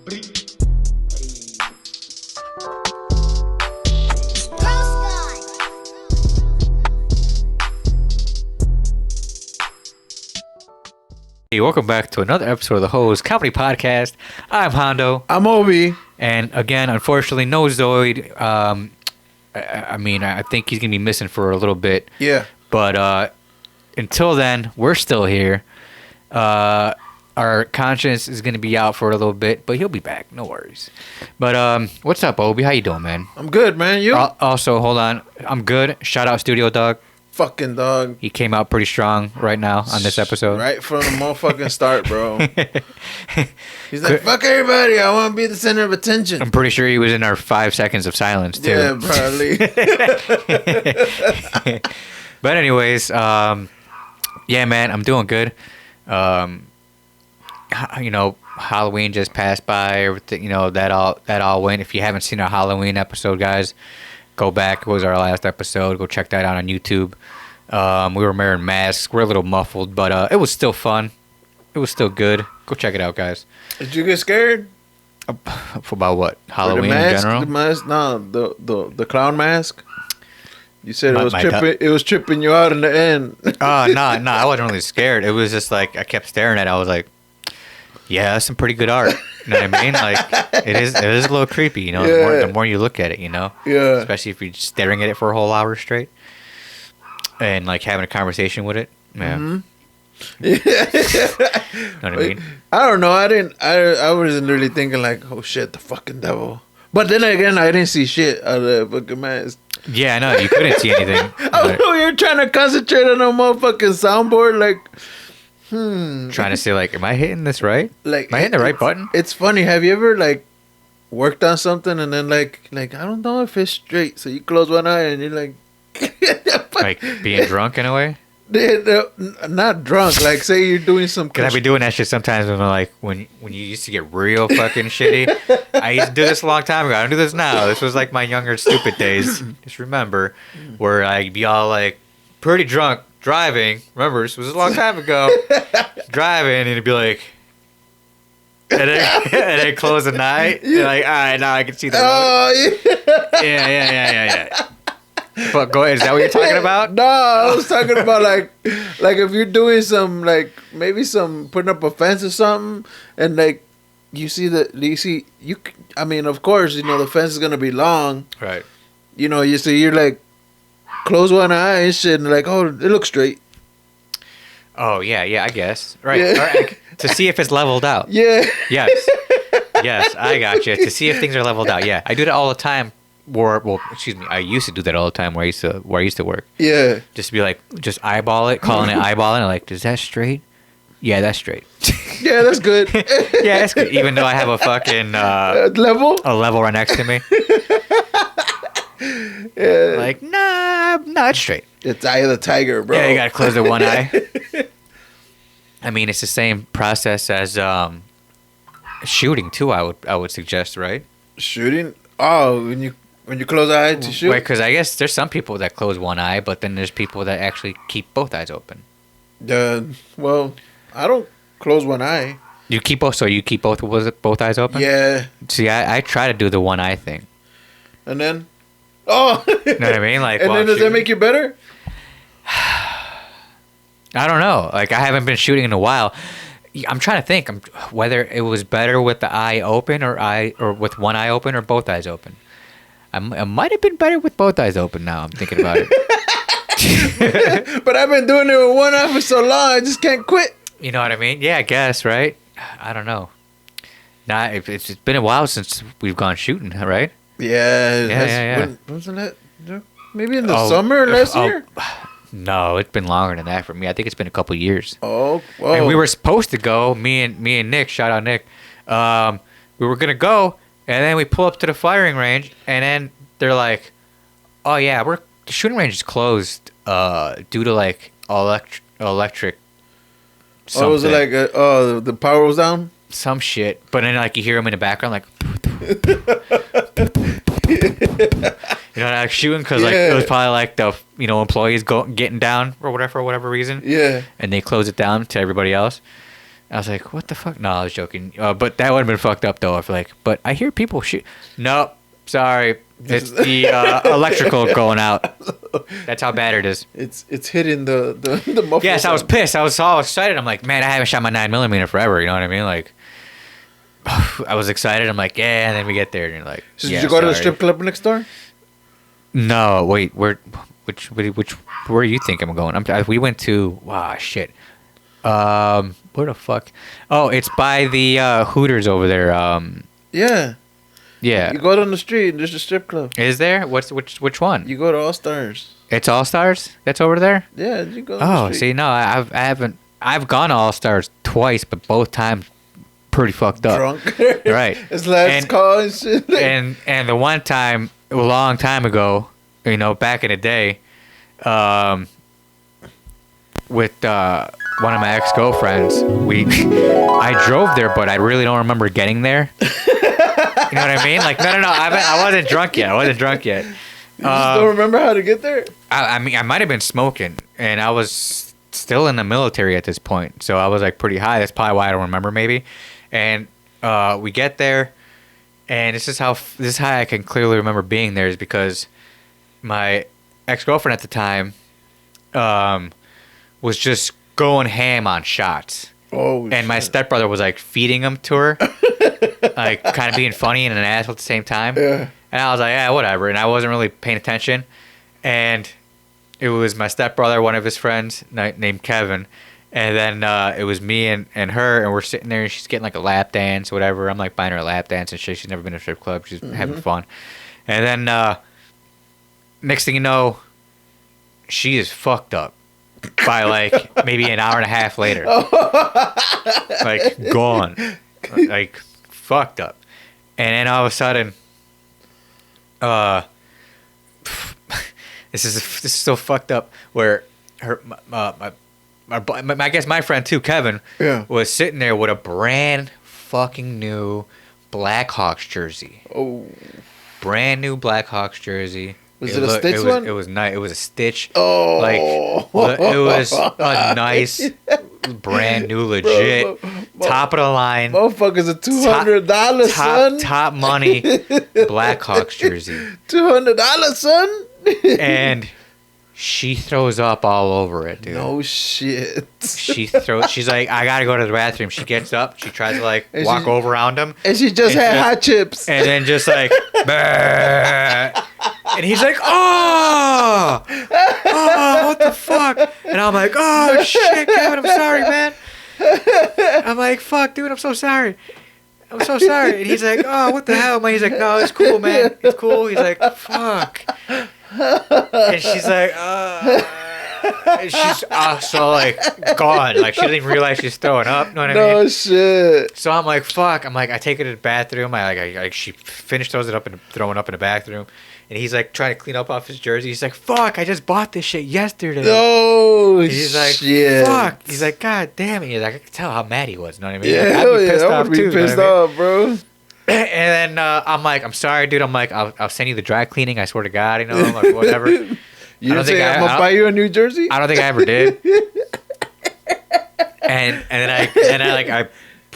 Hey, welcome back to another episode of the Hoes Comedy Podcast. I'm Hondo. I'm Obi. And again, unfortunately, no Zoid. I think he's going to be missing for a little bit. Yeah. But until then, we're still here. Our conscience is going to be out for a little bit, but he'll be back. No worries. But what's up, Obi? How you doing, man? I'm good, man. You? Also, hold on. I'm good. Shout out Studio Dog. Fucking dog. He came out pretty strong right now on this episode. Right from the motherfucking start, bro. He's like, fuck everybody. I want to be the center of attention. I'm pretty sure he was in our 5 seconds of silence, too. Yeah, probably. But anyways, yeah, man, I'm doing good. Halloween just passed by. Everything, that all went. If you haven't seen our Halloween episode, guys, go back. It was our last episode. Go check that out on YouTube. We were wearing masks. We're a little muffled, but it was still fun. It was still good. Go check it out, guys. Did you get scared? About what? Halloween in general? The mask? No, the clown mask. You said it was tripping you out in the end. Oh, no, I wasn't really scared. It was just like I kept staring at it. I was like, yeah, that's some pretty good art. You know what I mean? Like, it is a little creepy, Yeah. the more you look at it, Yeah. Especially if you're just staring at it for a whole hour straight. And, like, having a conversation with it. Yeah. Mm-hmm. You know what I mean? I don't know. I wasn't really thinking like, oh shit, the fucking devil. But then again, I didn't see shit out of the fucking mask. Yeah, I know. You couldn't see anything. I know you're trying to concentrate on a motherfucking soundboard, like, Trying to say, like, am I hitting this right? Like, am I hitting the right button? It's funny. Have you ever like worked on something and then like I don't know if it's straight, so you close one eye and you're like, like being drunk in a way? Not drunk. Like, say you're doing some. Cause I be doing that shit sometimes when you used to get real fucking shitty. I used to do this a long time ago. I don't do this now. This was like my younger stupid days. Just remember, where I'd be all like pretty drunk driving. Remember, this was a long time ago. Driving and it'd be like, and then close the eye. You're like, all right, now I can see the road. Oh Yeah. But go ahead. Is that what you're talking about? No, I was talking about like if you're doing some like maybe some putting up a fence or something, and like I mean, of course, the fence is gonna be long, right? You're like close one eye and shit, and like, oh, it looks straight. Oh yeah, I guess right. Yeah. All right. To see if it's leveled out. Yeah. Yes, I got you. To see if things are leveled out. Yeah, I do that all the time. I used to do that all the time where I used to work. Yeah. Just be like, just eyeball it, calling it eyeballing, and like, is that straight? Yeah, that's straight. Yeah, that's good. Yeah, that's good. Even though I have a fucking a level right next to me. Yeah. Like, nah, it's straight. It's Eye of the Tiger, bro. Yeah, you gotta close the one eye. I mean, it's the same process as shooting too. I would suggest, right? Shooting? Oh, when you close the eye to shoot? Wait, because I guess there's some people that close one eye, but then there's people that actually keep both eyes open. Well, I don't close one eye. You keep both eyes open? Yeah. See, I try to do the one eye thing. And then, oh. You know what I mean? Like, and then does that make you better? I don't know. Like, I haven't been shooting in a while. I'm trying to think whether it was better with the eye open or with one eye open or both eyes open. I might have been better with both eyes open now. I'm thinking about it. But I've been doing it with one eye for so long, I just can't quit. You know what I mean? Yeah, I guess, right? I don't know. Nah, it's been a while since we've gone shooting, right? Yeah. When was that? Maybe in the summer last year? No, it's been longer than that for me. I think it's been a couple years. Oh, whoa. And we were supposed to go, me and Nick, shout out Nick. We were gonna go, and then we pull up to the firing range, and then they're like, "Oh yeah, the shooting range is closed due to like electric." Something. Oh, was it like the power was down? Some shit, but then like you hear them in the background, like. Like shooting because like it was probably like the employees getting down or whatever for whatever reason. Yeah. And they close it down to everybody else. I was like, what the fuck? No, I was joking. But that would have been fucked up though. I feel like. But I hear people shoot. Nope. Sorry. It's the electrical going out. That's how bad it is. It's hitting the muffler. Yes, I was pissed. I was all excited. I'm like, man, I haven't shot my 9mm forever. You know what I mean? Like, I was excited. I'm like, yeah. And then we get there, and you're like, So yeah, did you go to the sorry. strip club next door? No, wait. Where do you think I'm going? We went to. Wow, shit. Where the fuck? Oh, it's by the Hooters over there. Yeah. Yeah. You go down the street and there's a strip club. Is there? Which one? You go to All Stars. It's All Stars. That's over there. Yeah, you go. Down the Oh, street. see, no, I haven't. I've gone to All Stars twice, but both times pretty fucked up. Drunk. Right. It's last call and shit. And the one time, a long time ago, you know, back in the day, with one of my ex-girlfriends, I drove there, but I really don't remember getting there. You know what I mean? Like, no, I wasn't drunk yet. You just don't remember how to get there? I mean, I might have been smoking, and I was still in the military at this point, so I was like pretty high. That's probably why I don't remember, maybe. And we get there, and this is how I can clearly remember being there, is because my ex-girlfriend at the time was just going ham on shots. Oh, and my stepbrother was like feeding them to her, like kind of being funny and an asshole at the same time. Yeah. And I was like, yeah, whatever. And I wasn't really paying attention. And it was my stepbrother, one of his friends named Kevin. And then it was me and her, and we're sitting there, and she's getting like a lap dance, whatever. I'm like buying her a lap dance and shit. She's never been to a strip club. She's having fun. And then next thing you know, she is fucked up by like maybe an hour and a half later. Like gone. Like fucked up. And then all of a sudden, this is so fucked up, where her I guess my friend too, Kevin, was sitting there with a brand fucking new Blackhawks jersey. Oh. Brand new Blackhawks jersey. Was it a Stitch one? It was nice. It was a Stitch. Oh. Like, it was a nice, brand new, legit, top of the line. Motherfucker's a $200, son. Top money Blackhawks jersey. $200, son. And she throws up all over it, dude. No shit. She's like, I gotta go to the bathroom. She gets up. She tries to like walk over around him. And she just had hot chips. And then just like, "Bah." And he's like, oh, what the fuck? And I'm like, oh shit, Kevin, I'm sorry, man. I'm like, fuck, dude, I'm so sorry. And he's like, oh, what the hell, man? He's like, no, it's cool, man. It's cool. He's like, fuck. And she's like, and she's so like gone. Like she doesn't even realize she's throwing up. You know what I mean? No shit. So I'm like, fuck. I'm like, I take her to the bathroom. She finished throws it up and throwing up in the bathroom. And he's like trying to clean up off his jersey. He's like, fuck, I just bought this shit yesterday. Oh, and he's like, shit. Fuck. He's like, God damn it. He's like, I could tell how mad he was. You know what I mean? Yeah, like, hell yeah. I would be pissed off, bro. And then I'm like, I'm sorry, dude. I'm like, I'll send you the dry cleaning. I swear to God, you know, I'm like, whatever. You didn't say I'm gonna buy you a new jersey? I don't think I ever did. and then I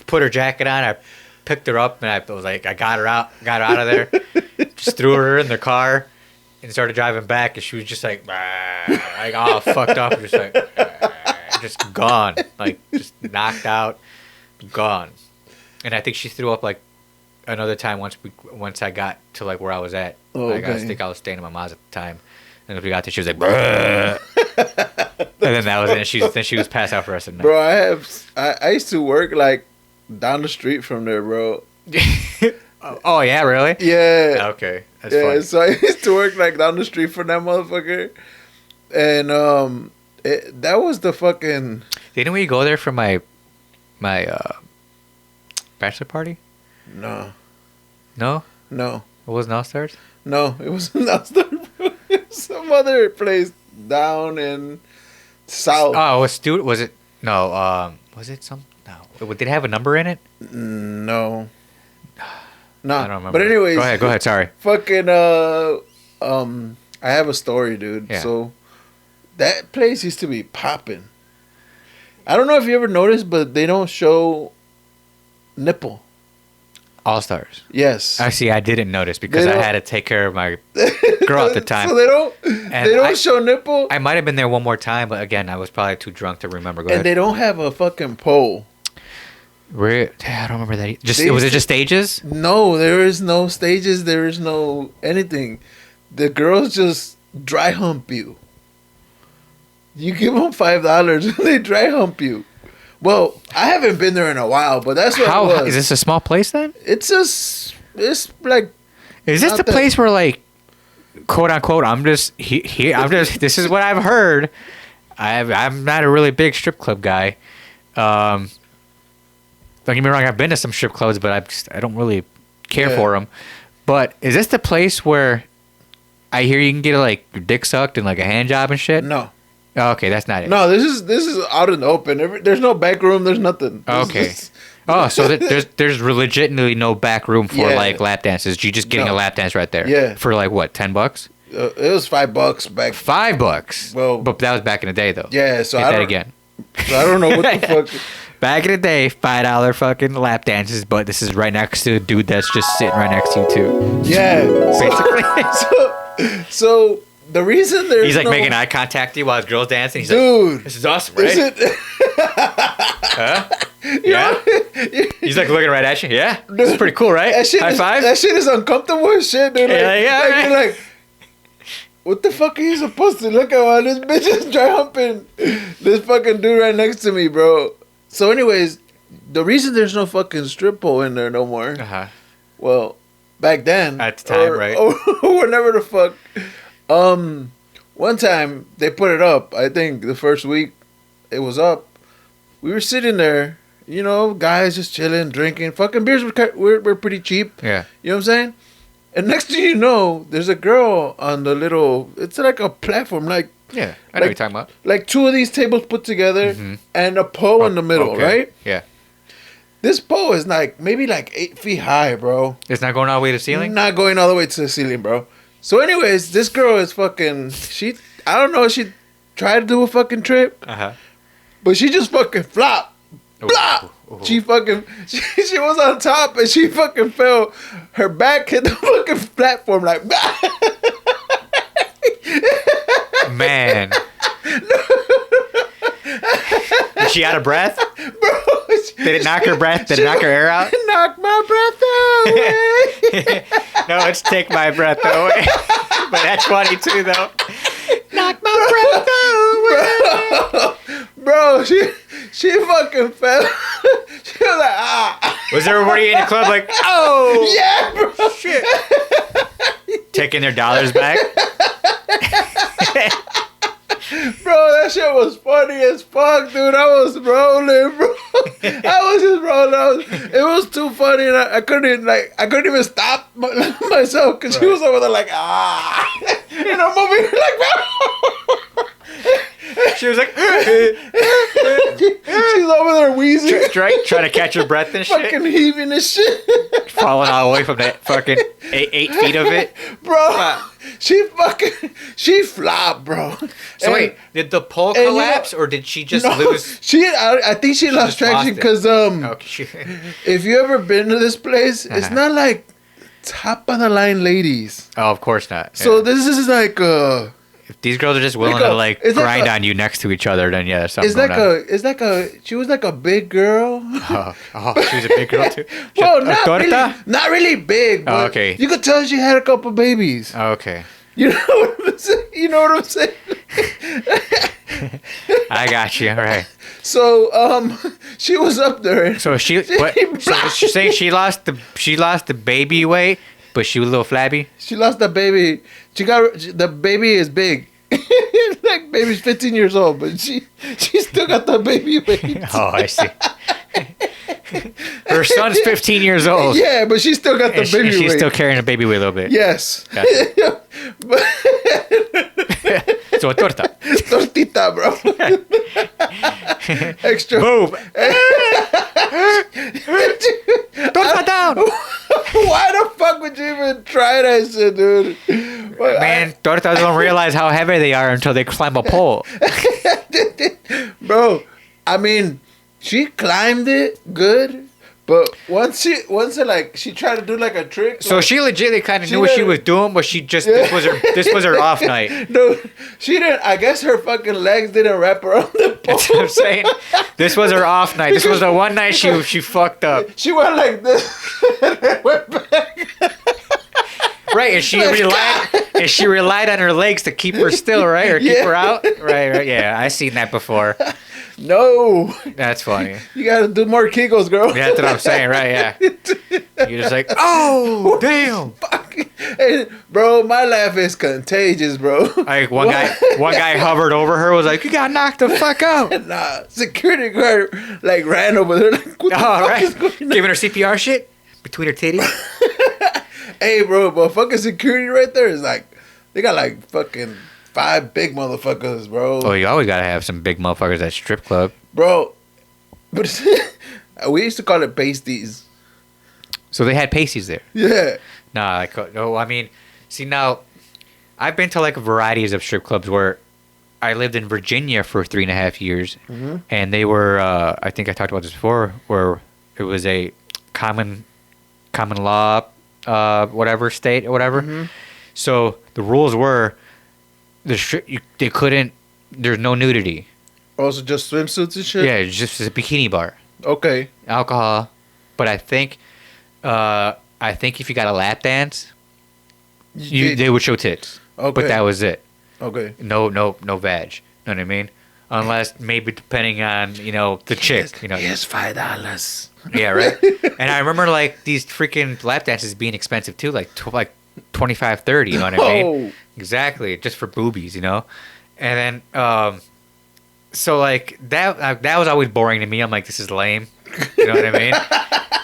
put her jacket on. I picked her up and I was like, I got her out of there. Just threw her in the car and started driving back. And she was just like all fucked up, just like just gone, like just knocked out, gone. And I think she threw up like another time once I got to like where I was at. Oh, like, okay. I think I was staying at my mom's at the time. And when we got there, she was like, and then that was it. Then she was passed out for the rest of the night. Bro, I used to work like down the street from there, bro. Oh yeah, really? Yeah. Okay, that's funny. So I used to work like down the street from that motherfucker, and that was the fucking. Didn't we go there for my bachelor party? No. No. No. It wasn't All Stars. No, it wasn't It was some other place down in South. Oh, was it? No. Was it some? No. Did it have a number in it? No. No. I don't remember. But anyways. Go ahead. Sorry. Fucking I have a story, dude. Yeah. So that place used to be popping. I don't know if you ever noticed, but they don't show nipple. All Stars. Yes. Actually, I didn't notice because I had to take care of my girl at the time. So they don't show nipple. I might have been there one more time, but again, I was probably too drunk to remember. Go and ahead. they don't have a fucking pole. I don't remember that. Was it just stages? No, there is no stages. There is no anything. The girls just dry hump you. You give them $5 and they dry hump you. Well, I haven't been there in a while, but that's what it was. Is this a small place then? It's like. Is this the place where like, quote unquote, I'm just here. This is what I've heard. I'm not a really big strip club guy. Don't get me wrong. I've been to some strip clubs, but I don't really care for them. But is this the place where I hear you can get like your dick sucked and like a hand job and shit? No. Oh, okay, that's not it. No, this is out in the open. There's no back room. There's nothing. Okay. So there's legitimately no back room for like lap dances. You just getting a lap dance right there. Yeah. For like what, $10? It was $5 back. $5. Well, but that was back in the day though. Yeah. So Get that again. So I don't know what the fuck. Back in the day, $5 fucking lap dances, but this is right next to a dude that's just sitting right next to you too. Yeah. Basically. So the reason there's he's like making eye contact with you while his girl's dancing. He's dude, like, this is awesome, right? Huh? Yeah. He's like looking right at you. Yeah. This is pretty cool, right? High five. That shit is uncomfortable as shit, dude. You're like, what the fuck are you supposed to look at while this bitch is dry humping this fucking dude right next to me, bro? So, anyways, the reason there's no fucking strip pole in there no more. Well, back then, at the time, right? Or whenever the fuck. One time they put it up. I think the first week it was up. We were sitting there, you know, guys just chilling, drinking. Fucking beers were pretty cheap. Yeah. You know what I'm saying? And next thing you know, there's a girl on the little. It's like a platform, like. Yeah, I know what you're talking about. Like two of these tables put together and a pole in the middle, right? Yeah. This pole is like maybe like 8 feet high, bro. It's not going all the way to the ceiling? Not going all the way to the ceiling, bro. So anyways, this girl is fucking, I don't know, she tried to do a fucking trip. But she just fucking flopped. Blah! She fucking, she was on top and she fucking fell. Her back hit the fucking platform like, man. Is she out of breath? Bro, did it knock her breath? Did it knock her air out? Knock my breath away. No, it's take my breath away. But that's funny too, though. Knock my breath away. Bro, she fucking fell. She was like, ah. Was everybody in the club like, oh. Yeah, bro. Shit. Taking their dollars back? Bro, that shit was funny as fuck, dude. I was rolling, bro. I was just rolling. It was too funny, and I couldn't even stop myself because she was over there like, ah. And I'm over here like, she was like, she's over there wheezing. Trying to catch her breath and shit. Fucking heaving and shit. Falling all the way from that fucking 8 feet of it. Bro, she flopped, bro. So wait, did the pole collapse or did she just lose? I think she lost traction because if you ever been to this place, it's not like top of the line ladies. Oh, of course not. So this is like if these girls are just willing to grind on you next to each other, then yeah, something. She was like a big girl. She was a big girl too. Well, not really big. But okay. You could tell she had a couple babies. Okay. You know what I'm saying? You know what I'm saying? I got you. All right. So she was up there. So she's saying she lost the baby weight, but she was a little flabby. She lost the baby. The baby is big. Like baby's 15 years old, but she still got the baby weight. Oh, I see. Her son's 15 years old. Yeah, but she still got the baby weight. She's still carrying a baby weight a little bit. Yes. Gotcha. So a torta. Tortita, bro. Extra. Boom. Torta down. Why the fuck would you even try that shit, dude? Man, tortas don't realize how heavy they are until they climb a pole. Bro, I mean, she climbed it good, but once she tried to do like a trick. So like, she legitimately kind of knew what she was doing, but she just this was her off night. No, she didn't. I guess her fucking legs didn't wrap around the pole. That's what I'm saying. This was her off night. This was the one night she fucked up. She went like this and then went back. Right, and she relied on her legs to keep her still, right, or keep her out. Right. Yeah, I seen that before. No, that's funny. You gotta do more Kegels, girl. Yeah, that's what I'm saying, right? Yeah. You're just like, oh, damn. Hey, bro, my laugh is contagious, bro. Like one guy hovered over her, was like, you got knocked the fuck out. Nah, security guard like ran over there, like, what the fuck is going on? Giving her CPR shit between her titties. Hey, bro, but fucking security right there is like, they got like fucking 5 big motherfuckers, bro. Oh, you always gotta have some big motherfuckers at strip club, bro. But we used to call it pasties. So they had pasties there. Yeah. Nah, no. I mean, see now, I've been to like varieties of strip clubs where I lived in Virginia for 3.5 years, and they were. I think I talked about this before, where it was a common law, whatever state or whatever. So the rules were, they couldn't. There's no nudity. Also, just swimsuits and shit. Yeah, it's just a bikini bar. Okay. Alcohol, but I think if you got a lap dance, they would show tits. Okay. But that was it. Okay. No vag. Know what I mean? Unless maybe depending on the chick. Here's $5. Yeah, right. And I remember like these freaking lap dances being expensive too, like 25, 30. You know what I mean? Exactly, just for boobies, And then so like that was always boring to me. I'm like, this is lame. You know what I mean?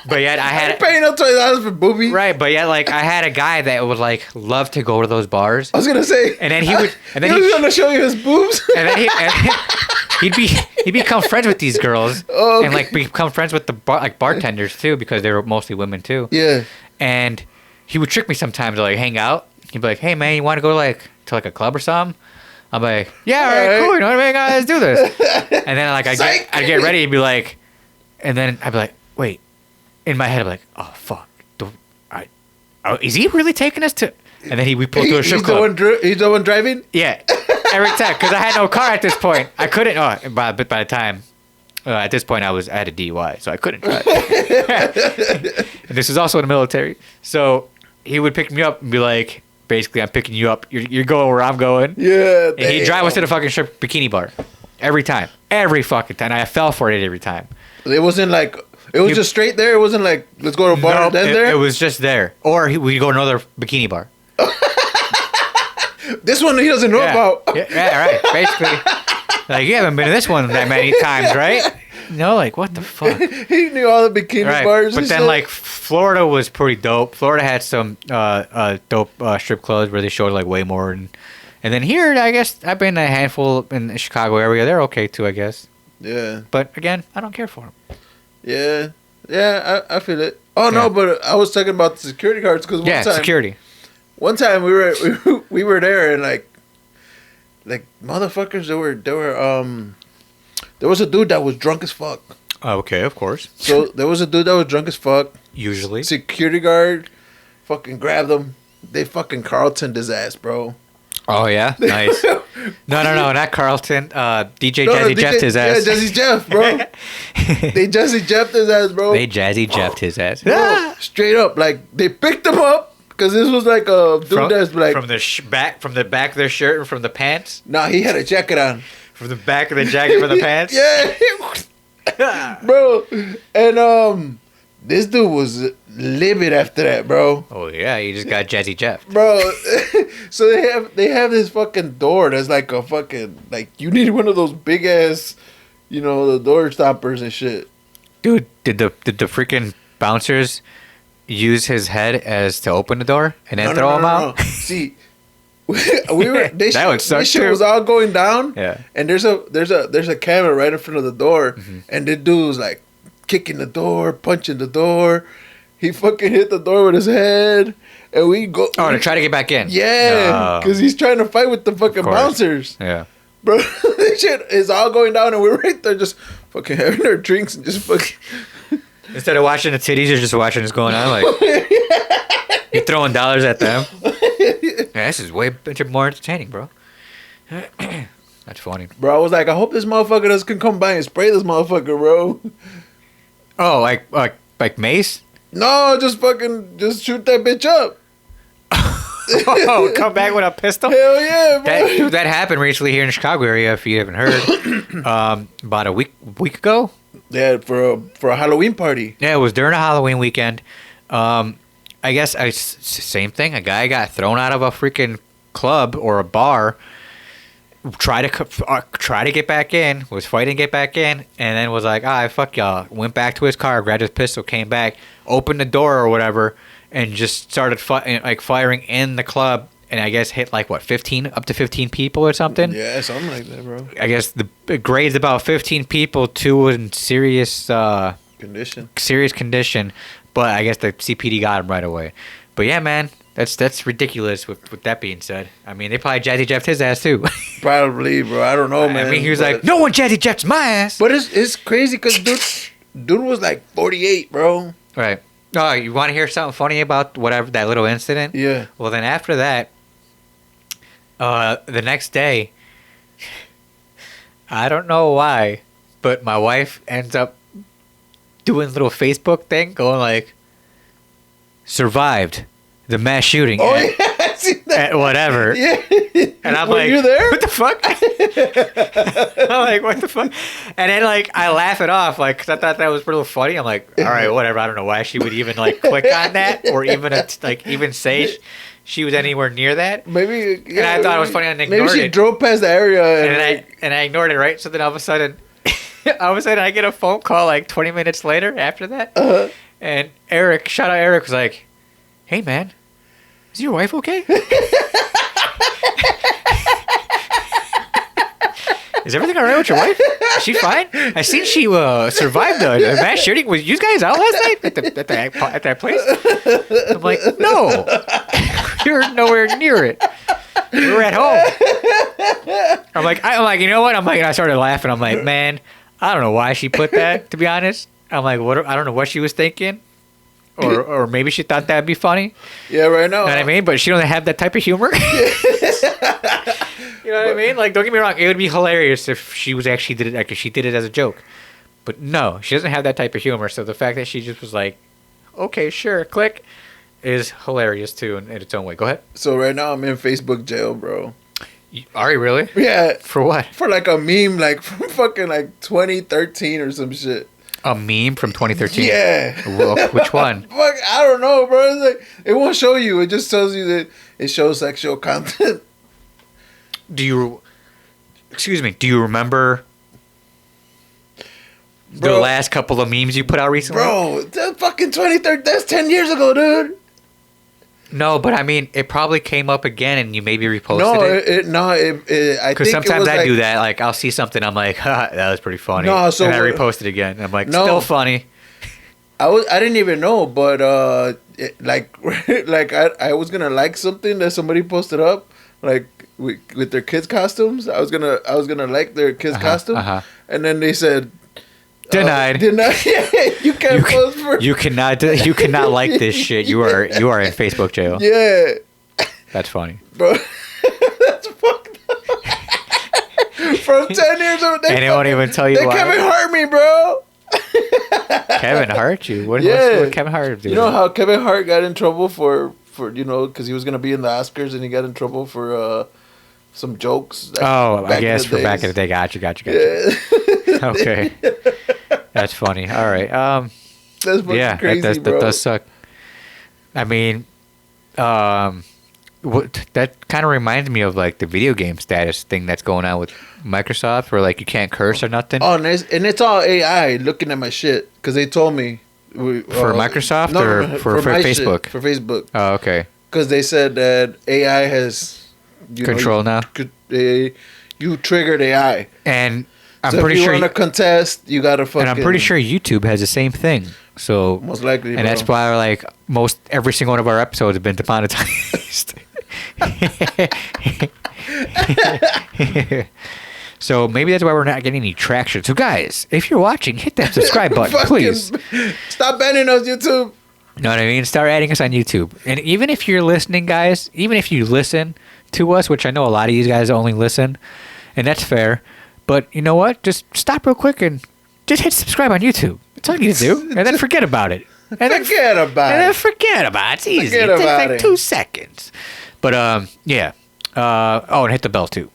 But yet I had paying no $20 for boobies. Right, but yet like I had a guy that would like love to go to those bars. I was gonna say, and then he would, and then he was gonna show you his boobs, and then he'd become friends with these girls, and like become friends with the bartenders too, because they were mostly women too. Yeah, and he would trick me sometimes to like hang out. He'd be like, "Hey man, you want to go to a club or something?" I'm like, "Yeah, all right, cool. You know what I mean? Let's do this." And then like I'd get ready. He'd be like, and then I'd be like, "Wait." In my head, I'm like, "Oh fuck! Is he really taking us to?" And then we pulled to a strip club. He's the one driving. Yeah, every time, because I had no car at this point. I couldn't. By the time, at this point, I had a DUI, so I couldn't drive. And this is also in the military, so he would pick me up and be like, "Basically, I'm picking you up. You're going where I'm going." Yeah. And he'd drive us to the fucking strip bikini bar, every fucking time. I fell for it every time. It wasn't like. It was just straight there. It wasn't like, let's go to a bar and then there. It was just there. Or we'd go to another bikini bar. This one he doesn't know about. Yeah, right. Basically, like, you haven't been to this one that many times, right? Like, what the fuck? He knew all the bikini bars. But then, like, Florida was pretty dope. Florida had some dope strip clubs where they showed like way more. And then here, I guess I've been a handful in the Chicago area. They're okay too, I guess. Yeah. But again, I don't care for them. Yeah, I feel it. Oh no, but I was talking about the security guards because security. One time we were there and like motherfuckers. There was a dude that was drunk as fuck. Oh, okay, of course. So there was a dude that was drunk as fuck. Usually, security guard fucking grabbed him. They fucking Carltoned his ass, bro. Oh yeah, nice. No, not Carlton. DJ Jazzy Jeffed his ass. Yeah, Jazzy Jeff, bro. They Jazzy Jeffed his ass, bro. They Jazzy Jeffed his ass. Bro, straight up, like they picked him up because this was like a dude that's like from the back of their shirt and from the pants. Nah, he had a jacket on. From the back of the jacket for the pants. Yeah, bro. And this dude was livid after that, bro. Oh yeah, he just got Jazzy Jeff, bro. So they have this fucking door that's like a fucking like you need one of those big ass, the door stoppers and shit. Dude, did the freaking bouncers use his head as to open the door and then throw him out? See, we were this shit was all going down. Yeah, and there's a camera right in front of the door, and the dude was like kicking the door, punching the door. He fucking hit the door with his head, and we go. Oh, to try to get back in. Yeah, because he's trying to fight with the fucking bouncers. Yeah, bro, this shit is all going down, and we're right there just fucking having their drinks and just fucking. Instead of watching the titties, you're just watching what's going on. Like you're throwing dollars at them. Yeah, this is way more entertaining, bro. That's funny. Bro, I was like, I hope this motherfucker can come by and spray this motherfucker, bro. Oh, like mace? No, just shoot that bitch up. Oh, come back with a pistol? Hell yeah, bro. That happened recently here in the Chicago area, if you haven't heard. About a week ago. Yeah, for a Halloween party. Yeah, it was during a Halloween weekend. I guess same thing. A guy got thrown out of a freaking club or a bar. Try to get back in. Was fighting to get back in, and then was like, fuck y'all. Went back to his car, grabbed his pistol, came back, opened the door or whatever, and just started firing in the club. And I guess hit like what, 15 up to 15 people or something. Yeah, something like that, bro. I guess the grade's about 15 people, 2 in serious condition. But I guess the CPD got him right away. But yeah, man, that's ridiculous. With that being said, I mean, they probably Jazzy Jeffed his ass too. Probably, bro. I don't know, man. I mean, he was like, no one Jazzy Jeffs my ass. But it's crazy because dude was like 48, bro. Right. Oh, you want to hear something funny about whatever that little incident? Yeah. Well, then after that, the next day, I don't know why, but my wife ends up doing a little Facebook thing, going like, survived the mass shooting at whatever. Yeah. And I'm like, you there? What the fuck? I'm like, what the fuck? And then like I laugh it off, like, cause I thought that was real funny. I'm like, all right, whatever. I don't know why she would even like click on that or even say she was anywhere near that. Maybe. Yeah, and I thought it was funny and ignored it. Maybe she drove past the area and I ignored it, right? So then all of a sudden I get a phone call like 20 minutes later after that. Uh-huh. And Eric, shout out Eric, was like, hey man, is your wife okay? Is everything all right with your wife? Is she fine? I seen she survived a mass shooting. Was you guys out last night at that place? I'm like, no, you're nowhere near it. We were at home. I'm like, you know what? I'm like, and I started laughing. I'm like, man, I don't know why she put that. To be honest, I'm like, what? I don't know what she was thinking. Or maybe she thought that'd be funny. Yeah, right now. You know what I mean? But she doesn't have that type of humor. You know what I mean? Like, don't get me wrong. It would be hilarious if she was actually did it. Like, if she did it as a joke. But no, she doesn't have that type of humor. So the fact that she just was like, okay, sure, click, is hilarious too in its own way. Go ahead. So right now I'm in Facebook jail, bro. Are you really? Yeah. For what? For like a meme, like from fucking like 2013 or some shit. A meme from 2013? Yeah. Well, which one? Fuck, I don't know, bro. It's like, it won't show you. It just tells you that it shows sexual content. Do you remember the last couple of memes you put out recently? Bro, that's fucking 2013. That's 10 years ago, dude. No, but I mean, it probably came up again and you maybe reposted it. Because sometimes I do that. Like, I'll see something, I'm like, that was pretty funny. No, so and I repost it again. I'm like, still funny. I didn't even know, but I was gonna like something that somebody posted up, like with their kids' costumes. I was gonna like their kids' costume, and then they said, denied. You can't post for. You cannot like this shit. You are in Facebook jail. Yeah. That's funny, bro. That's fucked up. From 10 years old, and they won't even tell you why. Kevin hurt me, bro. Kevin hurt you? What Kevin Hart do? You know how Kevin Hart got in trouble for because he was gonna be in the Oscars and he got in trouble for some jokes. I guess for back in the day. Gotcha. Yeah. Okay. That's funny. All right. That's crazy, that does suck. I mean, that kind of reminds me of like the video game status thing that's going on with Microsoft, where like you can't curse or nothing. Oh, and it's all AI looking at my shit because they told me for Microsoft or for Facebook. Shit, for Facebook. Oh, okay. Because they said that AI has control now. You triggered AI, and I'm so pretty if you sure want to contest, you gotta fucking. And I'm pretty sure YouTube has the same thing. So most likely, and that's why like every single one of our episodes have been demonetized. So maybe that's why we're not getting any traction. So guys, if you're watching, hit that subscribe button, please. Stop banning us, YouTube. You know what I mean? Start adding us on YouTube. And even if you're listening, guys, even if you listen to us, which I know a lot of you guys only listen, and that's fair. But you know what? Just stop real quick and just hit subscribe on YouTube. That's all you need to do. And then forget about it. And forget about it. It's easy. It takes like 2 seconds. But yeah. And hit the bell too.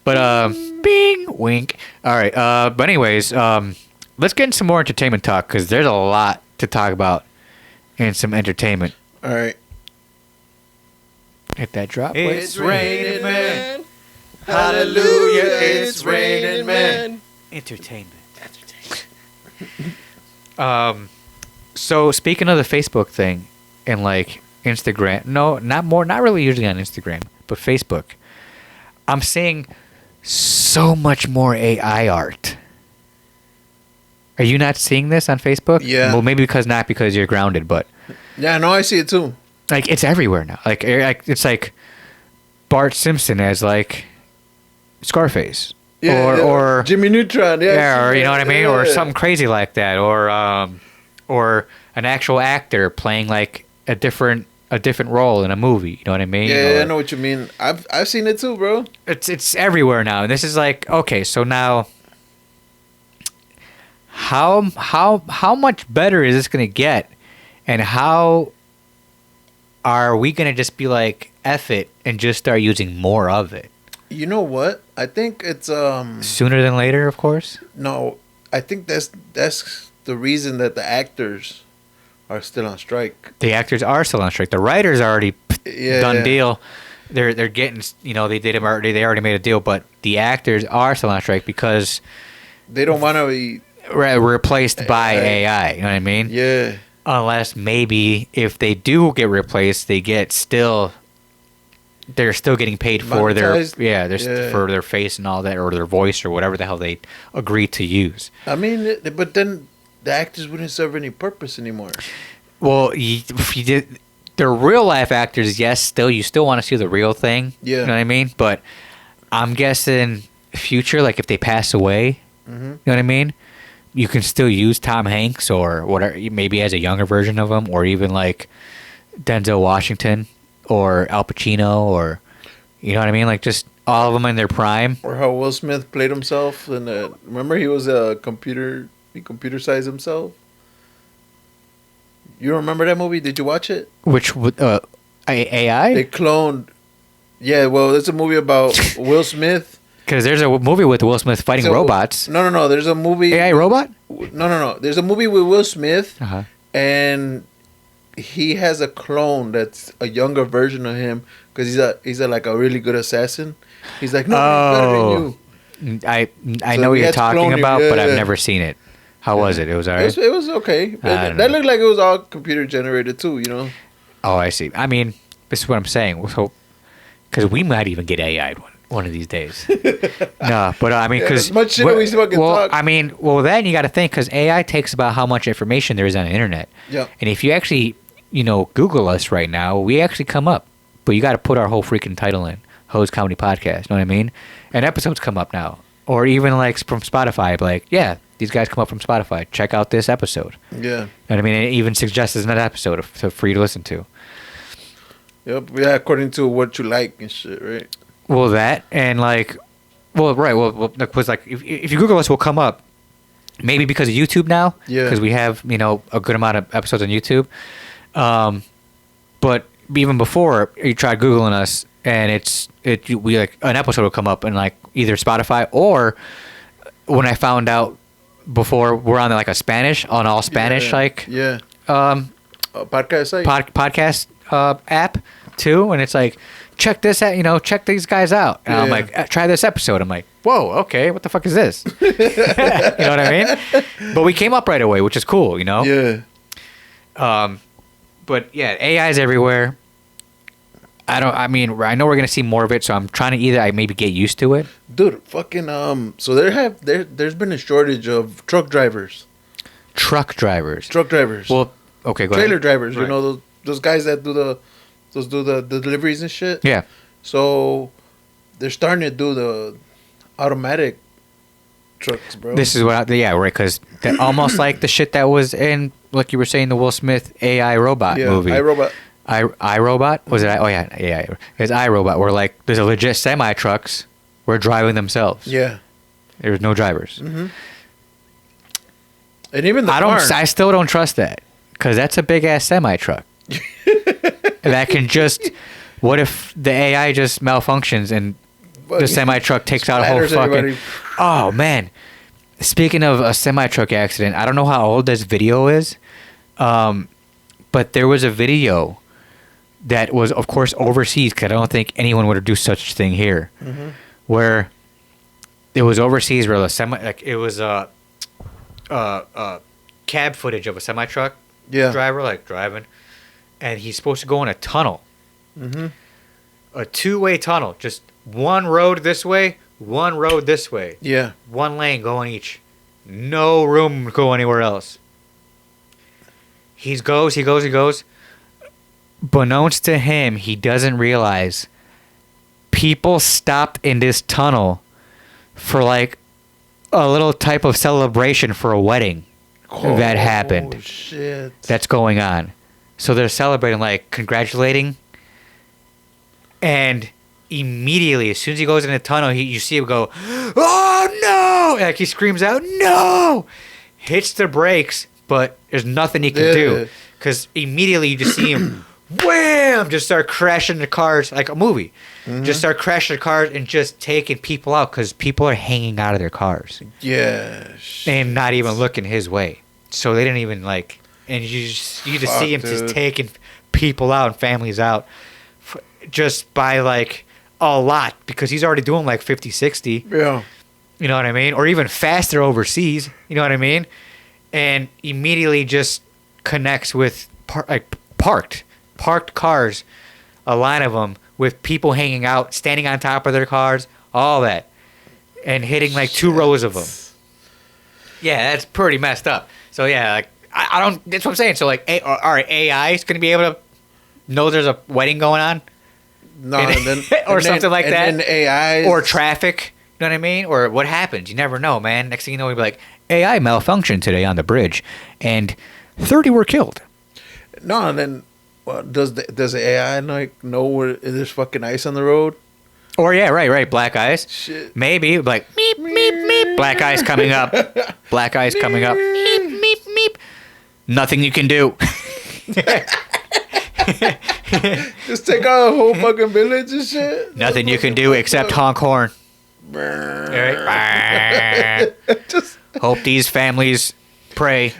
But bing, wink. All right. But anyways, let's get into some more entertainment talk because there's a lot to talk about and some entertainment. All right. Hit that drop. It's raining, man. Hallelujah, it's raining, man. Entertainment. So speaking of the Facebook thing and like Instagram, not really usually on Instagram, but Facebook, I'm seeing so much more AI art. Are you not seeing this on Facebook? Yeah. Well, maybe not because you're grounded, but yeah, no, I see it too. Like it's everywhere now. Like it's like Bart Simpson as like Scarface. Yeah, or Jimmy Neutron. Yeah, or you know what I mean, or something crazy like that, or an actual actor playing like a different role in a movie. You know what I mean? Yeah, I know what you mean. I've seen it too, bro. It's everywhere now, and this is like okay. So now, how much better is this gonna get, and how are we gonna just be like F it and just start using more of it? You know what? I think it's sooner than later, of course. No, I think that's the reason that the actors are still on strike. The actors are still on strike. The writers are already done deal. They're getting, you know, they already made a deal, but the actors are still on strike because they don't want to be replaced by AI. You know what I mean? Yeah. Unless maybe if they do get replaced, they're still getting paid for for their face and all that, or their voice, or whatever the hell they agree to use. I mean, but then the actors wouldn't serve any purpose anymore. Well, if you did, they're real life actors. Yes, you still want to see the real thing. Yeah, you know what I mean. But I'm guessing future, like if they pass away, you know what I mean. You can still use Tom Hanks or whatever, maybe as a younger version of him, or even like Denzel Washington. Or Al Pacino, or you know what I mean, like just all of them in their prime. Or how Will Smith played himself, and remember he was he computerized himself. You don't remember that movie? Did you watch it? Which AI? They cloned. Yeah, well, it's a movie about Will Smith. Because there's a movie with Will Smith fighting robots. No. There's a movie. AI robot? No. There's a movie with Will Smith, and he has a clone that's a younger version of him because he's a like a really good assassin. He's like, no, he's better than you. I know what you're talking about, but I've never seen it. How was it? It was alright. It was okay. That looked like it was all computer generated too. You know. Oh, I see. I mean, this is what I'm saying. So, because we might even get AI one of these days. No, but I mean, because much shit we fucking talk. I mean, then you got to think because AI takes about how much information there is on the internet. Yeah. And if you actually Google us right now, we actually come up. But you got to put our whole freaking title in. Hose Comedy Podcast. Know what I mean? And episodes come up now. Or even like from Spotify. Like, yeah, these guys come up from Spotify. Check out this episode. Yeah. You know what I mean? It even suggests another episode for you to listen to. Yep. Yeah, according to what you like and shit, right? Well, that and like... Well, right. Well, because like if you Google us, we'll come up. Maybe because of YouTube now. Yeah. Because we have, a good amount of episodes on YouTube. But even before you tried Googling us and we like an episode will come up in like either Spotify or when I found out before we're on like a Spanish on all Spanish podcast site. podcast app too, and it's like check this out, check these guys out, and I'm like try this episode. I'm like, whoa, okay, what the fuck is this? You know what I mean? But we came up right away, which is cool, Yeah. But yeah, AI is everywhere. I know we're gonna see more of it, so I'm trying to either maybe get used to it. Dude, fucking so there's been a shortage of truck drivers. Truck drivers. Well, okay, go trailer ahead. drivers. Right. Those guys that do the deliveries and shit. Yeah. So they're starting to do the automatic trucks, bro. This is what, yeah, right, because almost like the shit that was in, like you were saying, the Will Smith AI robot movie. iRobot. iRobot? Was it? Oh, yeah. It's iRobot, where, like, there's a legit semi-trucks were driving themselves. Yeah. There was no drivers. Mm-hmm. And even the car. I still don't trust that, because that's a big-ass semi-truck. That can just... What if the AI just malfunctions and the semi-truck takes out a whole fucking... Everybody. Oh, man. Speaking of a semi-truck accident, I don't know how old this video is, but there was a video that was, of course, overseas, because I don't think anyone would do such a thing here, where it was overseas where it was cab footage of a semi-truck driver, like, driving, and he's supposed to go in a tunnel. A two-way tunnel, just one road this way, one road this way. Yeah. One lane going each. No room to go anywhere else. He goes. Beknownst to him, he doesn't realize people stopped in this tunnel for like a little type of celebration for a wedding that happened. Oh, shit. That's going on. So they're celebrating, like, congratulating. And immediately, as soon as he goes in the tunnel, you see him go, "Oh, no!" Like, he screams out, "No!" Hits the brakes, but there's nothing he can do. Because immediately you just see him, wham! Just start crashing the cars, like a movie. Just start crashing the cars and just taking people out, because people are hanging out of their cars. Yeah. And not even looking his way. So they didn't even, like... And you just see him just taking people out and families out. Just by, like, a lot, because he's already doing, like, 50, 60. Yeah. You know what I mean? Or even faster overseas. You know what I mean? And immediately just connects with, parked cars, a line of them, with people hanging out, standing on top of their cars, all that. And hitting, like, 2 rows of them. Yeah, that's pretty messed up. So, yeah, like, I don't... That's what I'm saying. So, like, our AI is going to be able to know there's a wedding going on? No, and then, or something like that. And AI or traffic. You know what I mean? Or what happens? You never know, man. Next thing you know, we'll be like, AI malfunctioned today on the bridge, and 30 were killed. No, and then does the AI like know where there's fucking ice on the road? Or yeah, right, black ice. Shit. Maybe like meep meep meep. Black ice coming up. Black ice coming up. Meep meep meep. Nothing you can do. Just take out a whole fucking village and shit. Nothing you can do except honk horn. Right? Just hope these families pray.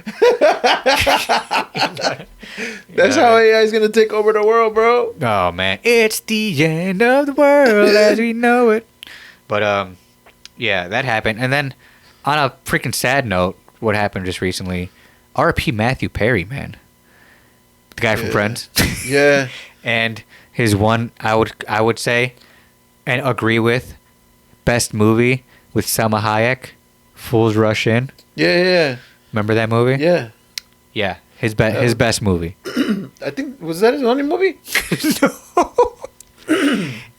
That's how AI is gonna take over the world, bro. Oh man, it's the end of the world as we know it. But yeah, that happened. And then on a freaking sad note, what happened just recently? R.P. Matthew Perry, man. The guy from Friends. Yeah. And his one, I would say, and agree with, best movie with Selma Hayek, Fools Rush In. Yeah. Remember that movie? Yeah. Yeah, his best movie. I think, was that his only movie? No.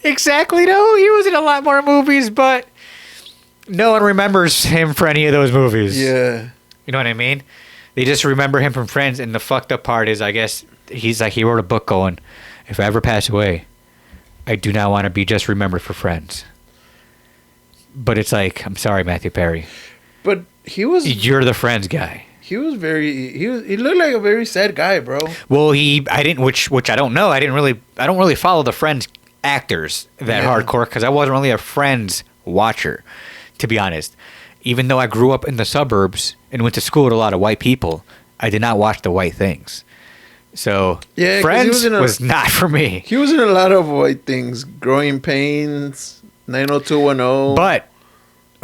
Exactly, no. He was in a lot more movies, but no one remembers him for any of those movies. Yeah. You know what I mean? They just remember him from Friends, and the fucked up part is, I guess, he wrote a book going, if I ever pass away, I do not want to be just remembered for Friends. But it's like, I'm sorry, Matthew Perry. But you're the Friends guy. He looked like a very sad guy, bro. Well, which I don't know. I don't really follow the Friends actors that hardcore, because I wasn't really a Friends watcher, to be honest. Even though I grew up in the suburbs and went to school with a lot of white people, I did not watch the white things. So Friends was not for me. He was in a lot of white things. Growing Pains, 90210. But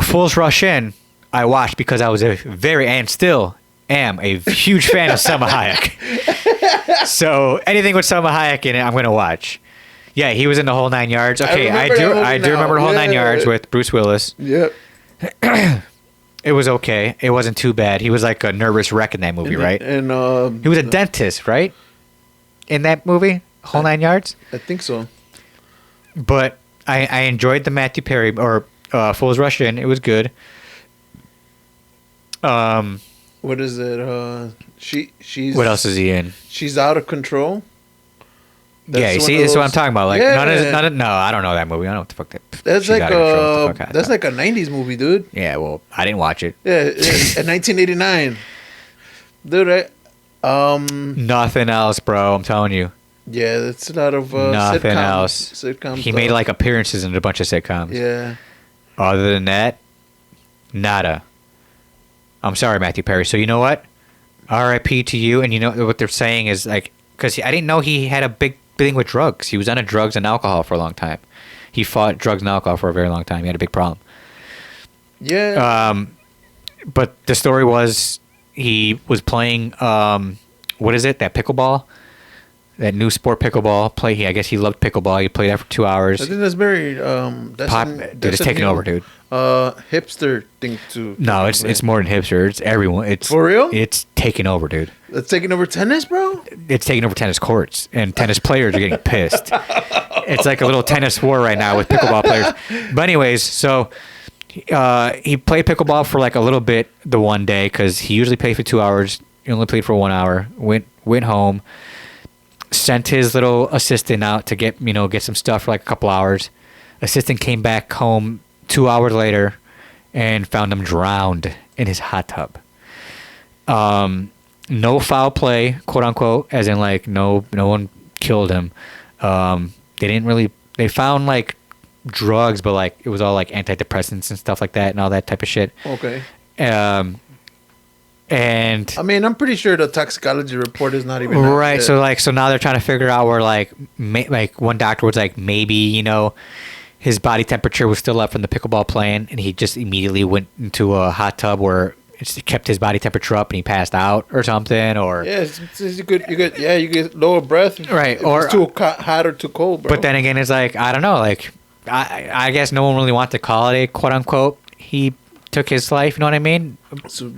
Fools Rush In, I watched because I was and still am a huge fan of Selma Hayek. So anything with Selma Hayek in it, I'm going to watch. Yeah, he was in The Whole Nine Yards. Okay, I do remember The Whole 9 Yards with Bruce Willis. Yep. It was okay. It wasn't too bad. He was like a nervous wreck in that movie, right? And he was a dentist, right? In that movie, Whole 9 Yards. I think so. But I enjoyed the Matthew Perry or Fools Rush In. It was good. What is it? She's. What else is he in? She's out of control. Yeah, you see, this is what I'm talking about. Like, no, I don't know that movie. I don't know what the fuck that. That's like a '90s movie, dude. Yeah, well, I didn't watch it. Yeah, in 1989, dude. Nothing else, bro. I'm telling you. Yeah, that's a lot of nothing else. Sitcoms. He made like appearances in a bunch of sitcoms. Yeah. Other than that, nada. I'm sorry, Matthew Perry. So you know what? R.I.P. to you. And you know what they're saying is like, because I didn't know he had a big thing with drugs. He was on drugs and alcohol for a long time. He fought drugs and alcohol for a very long time. He had a big problem. Yeah. But the story was he was playing what is it? That pickleball, that new sport pickleball. I guess he loved pickleball. He played that for 2 hours. I think that's very It's taking over, dude. Hipster thing too. No, it's more than hipster. It's everyone. It's for real. It's taking over, dude. It's taking over tennis, bro. It's taking over tennis courts, and tennis players are getting pissed. It's like a little tennis war right now with pickleball players. But anyways, so he played pickleball for like a little bit the one day because he usually played for 2 hours. He only played for 1 hour. Went home. Sent his little assistant out to get some stuff for like a couple hours. Assistant came back home 2 hours later and found him drowned in his hot tub. No foul play, quote unquote, as in like no one killed him. They found like drugs, but like it was all like antidepressants and stuff like that and all that type of shit. Okay. And I mean, I'm pretty sure the toxicology report is not even right. So now they're trying to figure out where like one doctor was like maybe his body temperature was still up from the pickleball playing, and he just immediately went into a hot tub where it kept his body temperature up and he passed out or something. Or yeah, you get lower breath. Right. Or it's too hot or too cold, bro. But then again, it's like I don't know. Like I guess no one really wants to call it a quote unquote. He took his life. You know what I mean? So,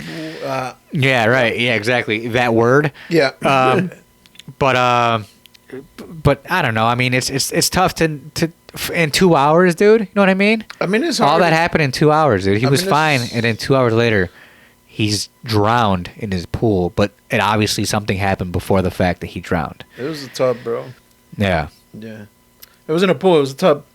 yeah. Right. Yeah. Exactly. That word. Yeah. But I don't know. I mean, it's tough to in 2 hours, dude. You know what I mean? I mean, it's hard. All that happened in 2 hours, dude. He was fine, and then 2 hours later, he's drowned in his pool. But it obviously something happened before the fact that he drowned. It was a tub, bro. Yeah. Yeah. It wasn't a pool. It was a tub.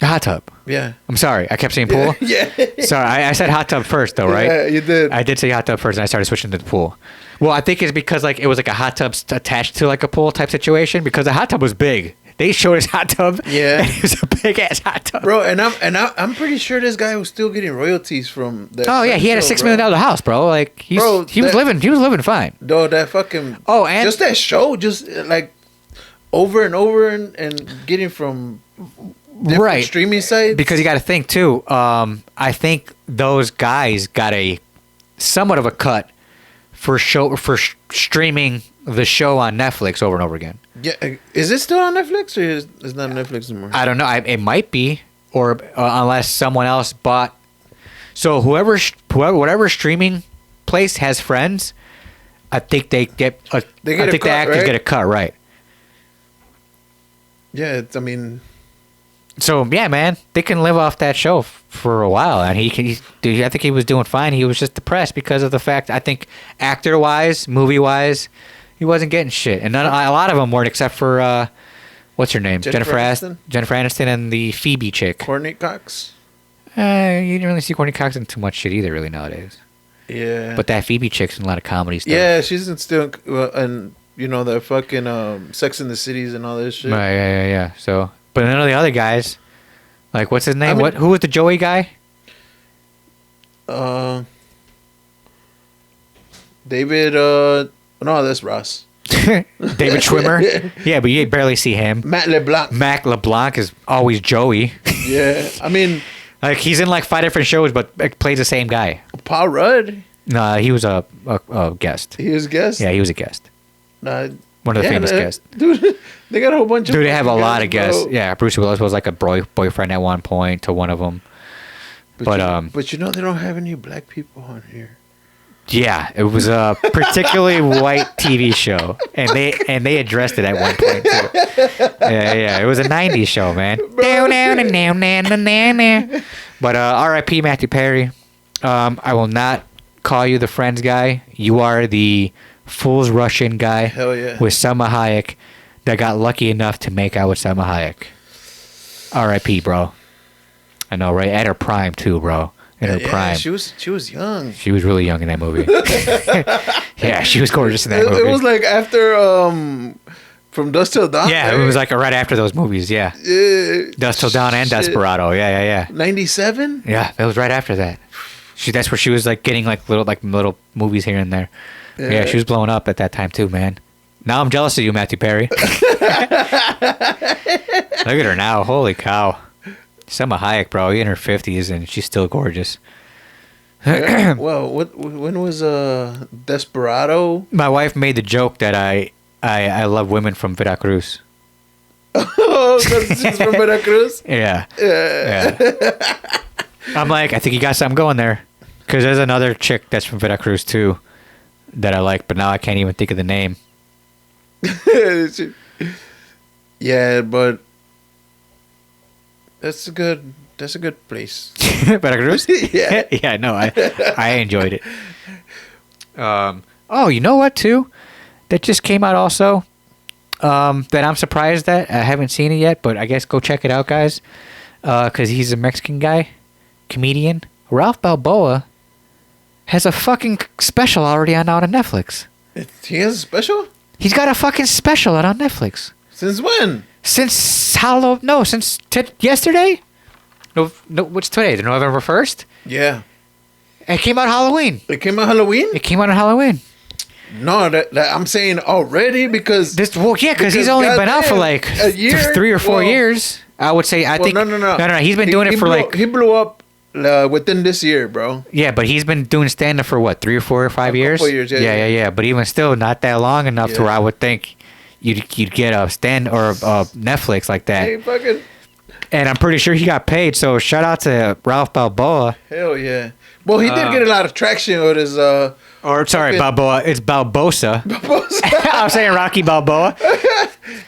A hot tub. Yeah. I'm sorry. I kept saying pool. Yeah. Sorry. I said hot tub first, though, right? Yeah, you did. I did say hot tub first, and I started switching to the pool. Well, I think it's because like it was like a hot tub attached to like a pool type situation because the hot tub was big. They showed his hot tub. Yeah. And it was a big ass hot tub. Bro, and I'm pretty sure this guy was still getting royalties from that. Oh yeah, he had a $6 million house, bro. Like he was living fine. No, that fucking and just that show, just like over and over and getting from different streaming sites. Because you got to think too. I think those guys got a somewhat of a cut for streaming the show on Netflix over and over again. Yeah, is it still on Netflix or is it not Netflix anymore? I don't know. It might be, or unless someone else bought. So whatever streaming place has Friends, I think they get. The actors get a cut, right? Yeah, I mean. So yeah, man, they can live off that show for a while, and I think he was doing fine. He was just depressed because of the fact. I think actor wise, movie wise, he wasn't getting shit, and a lot of them weren't, except for what's her name, Jennifer Aniston, and the Phoebe chick, Courtney Cox. You didn't really see Courtney Cox in too much shit either, really nowadays. Yeah, but that Phoebe chick's in a lot of comedy stuff. Yeah, she's still and the fucking Sex in the Cities and all this shit. Right, yeah. So. But none of the other guys, like what's his name? Who was the Joey guy? David. No, that's Ross. David Schwimmer. Yeah, but you barely see him. Matt LeBlanc is always Joey. Yeah, I mean, like he's in like 5 different shows, but plays the same guy. Paul Rudd. No, he was a guest. He was a guest. Yeah, he was a guest. One of the famous guests. Dude, they got a whole bunch of. Dude, they have a lot of guests. Bro. Yeah, Bruce Willis was like a boyfriend at one point to one of them. But they don't have any black people on here. Yeah, it was a particularly white TV show, and they addressed it at one point too. Yeah, it was a '90s show, man. But R.I.P. Matthew Perry. I will not call you the Friends guy. You are the Fools Rush In guy. Hell yeah. With Selma Hayek that got lucky enough to make out with Selma Hayek. R.I.P., bro. I know, right? At her prime, too, bro. In her prime. She was young. She was really young in that movie. Yeah, she was gorgeous in that movie. It was like after From Dusk Till Dawn. Yeah, right? it was like right after those movies, yeah. Dusk Till Dawn and Desperado. Yeah. 97? Yeah, it was right after that. That's where she was like getting like little movies here and there. Yeah, she was blowing up at that time too, man. Now I'm jealous of you, Matthew Perry. Look at her now. Holy cow. Selma Hayek, bro, in her 50s, and she's still gorgeous. Well, when was Desperado? My wife made the joke that I love women from Veracruz. Oh, because she's from Veracruz? Yeah. I'm like, I think you got something going there. Because there's another chick that's from Veracruz, too, that I like, but now I can't even think of the name. Yeah, but that's a good place. Veracruz? Yeah. Yeah, no, I enjoyed it. Oh, you know what, too? That just came out also. That I'm surprised at. I haven't seen it yet, but I guess go check it out, guys. Because he's a Mexican guy, comedian. Ralph Balboa has a fucking special already out on Netflix. He has a special? He's got a fucking special out on Netflix. Since when? Since since yesterday? No, what's today? November 1st? Yeah. It came out Halloween. It came out Halloween? It came out on Halloween. No, that I'm saying already because... Because he's only been out for like a year, 3 or 4 years. I would say, I think... No. He's been doing it for like... He blew up within this year, bro. Yeah, but he's been doing stand-up for what, 3 or 4 or 5 years? Couple years, yeah. But even still, not that long enough to where I would think you'd get a stand or a Netflix like that. Hey, fucking... And I'm pretty sure he got paid, so shout out to Ralph Balboa. Hell yeah. Well, he did get a lot of traction with his... Balboa. It's Balbosa. I'm saying Rocky Balboa.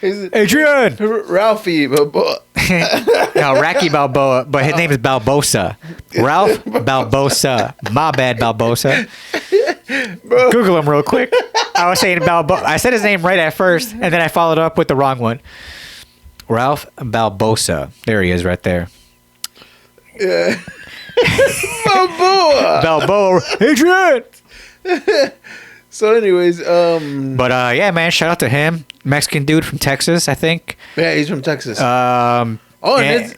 Adrian! Ralphie Balboa. No, Rocky Balboa, but his name is Balbosa. Ralph Balbosa. My bad, Balbosa. Bro. Google him real quick. I was saying Balboa. I said his name right at first, and then I followed up with the wrong one. Ralph Balbosa. There he is right there. Yeah. Balboa. Adrian! So anyways, But yeah, man, shout out to him. Mexican dude from Texas, I think. Yeah, he's from Texas. And it's